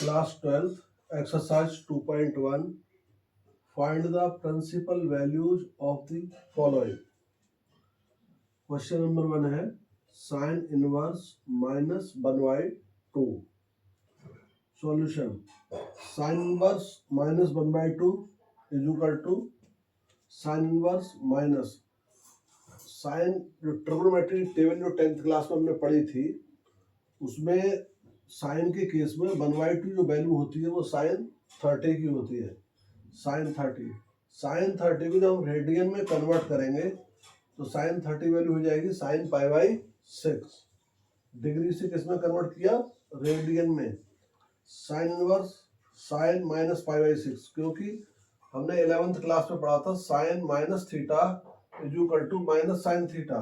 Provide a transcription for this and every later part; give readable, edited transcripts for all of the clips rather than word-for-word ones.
Class 12th, exercise 2.1. Find the principal values of the following. Question number 1 है sin inverse minus 1/2. Solution. Sin inverse minus 1/2 is equal to sin inverse minus sin, जो trigonometry table जो 10th class में हमने पढ़ी थी उसमें sign के case में 1/2 जो वैल्यू होती है वो साइन 30 की होती है। साइन 30 को जब हम रेडियन में कन्वर्ट करेंगे तो साइन 30 वैल्यू हो जाएगी साइन π/6। डिग्री से किस में कन्वर्ट किया? रेडियन में। साइन इनवर्स साइन माइनस π/6, क्योंकि हमने 11th क्लास में पढ़ा था sine minus theta is equal to minus sine theta.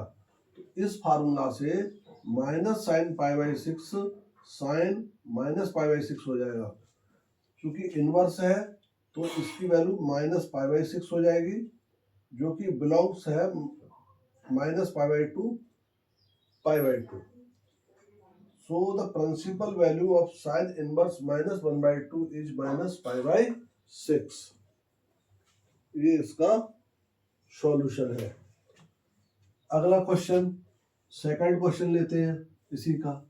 तो इस फार्मूला से माइनस साइन π/6 साइन माइनस π/6 हो जाएगा। क्योंकि इनवर्स है तो इसकी वैल्यू माइनस π/6 हो जाएगी, जो कि बिलोंग्स है minus π/2 π/2। So the principal value of sin inverse minus 1/2 is minus π/6। ये इसका सॉल्यूशन है। अगला क्वेश्चन, सेकंड क्वेश्चन लेते हैं इसी का।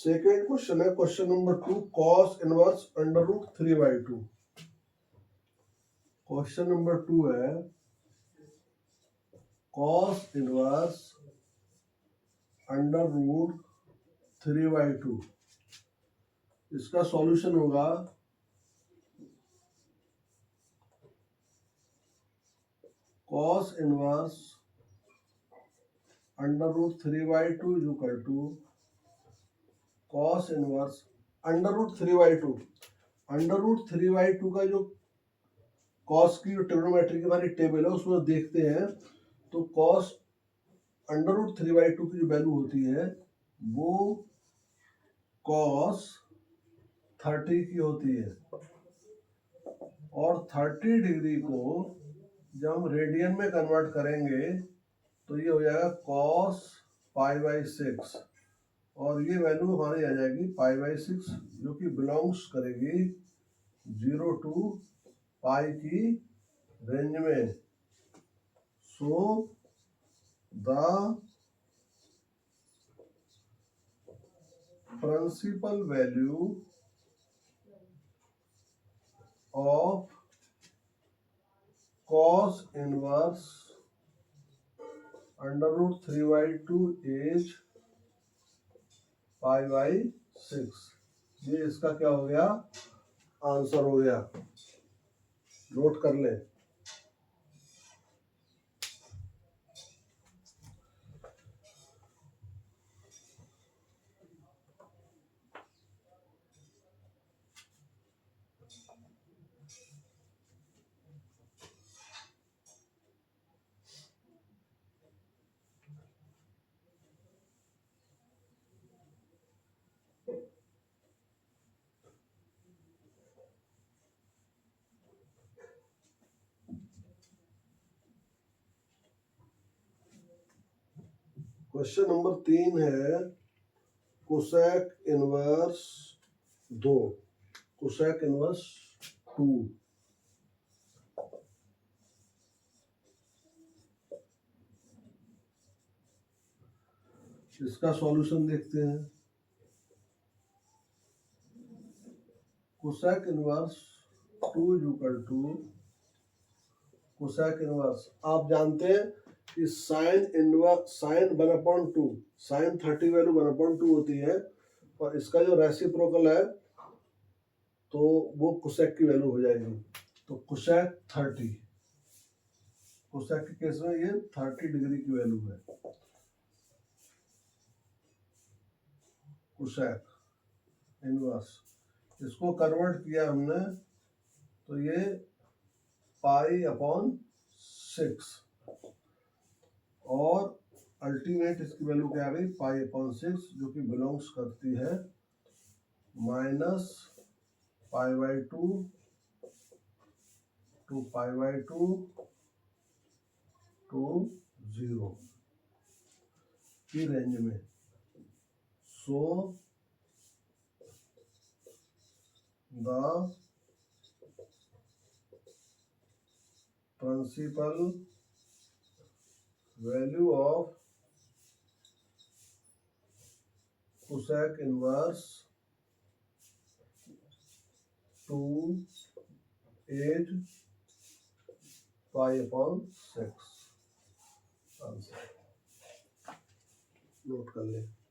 सेकेंड क्वेश्चन है question number 2, cos inverse under root 3/2। Question number 2 है cos इनवर्स अंडर रूट 3/2। इसका सॉल्यूशन होगा cos inverse under root 3/2 is equal to cos inverse under root 3/2। Under root 3/2 का जो cos की ट्रिग्नोमेट्री की हमारी टेबल है उसमें देखते हैं तो cos अंडर रूट 3/2 की जो वैल्यू होती है वो cos 30 की होती है, और 30 डिग्री को जब हम रेडियन में कन्वर्ट करेंगे तो ये हो जाएगा cos π/6, और ये वैल्यू हमारी आ जाएगी π/6, जो कि बिलोंग्स करेगी 0 टू पाई की रेंज में। So the principal value of cos inverse under root 3/2 is π/6। ये इसका क्या हो गया? आंसर हो गया। नोट कर लें। क्वेश्चन नंबर 3 है कोसेक इनवर्स 2, कोसेक इनवर्स 2। इसका सॉल्यूशन देखते हैं। Cosec inverse 2 is equal to cosec inverse, आप जानते हैं कि sine inverse sine 1/2, sine 30 value 1/2 होती है, और इसका जो रेसिप्रोकल है तो वो कोसेक की वैल्यू हो जाएगी। तो कोसेक 30, कोसेक के केस में ये 30 डिग्री की वैल्यू है। कोसेक इनवर्स, इसको कन्वर्ट किया हमने तो ये π/6, और अल्टीमेट इसकी वैल्यू क्या आ गई, पाई/6, जो कि बिलोंग्स करती है -π/2 to π/2 to 0 की रेंज में। So the principal value of cosec inverse 2/8 π/6 answer note कर ले।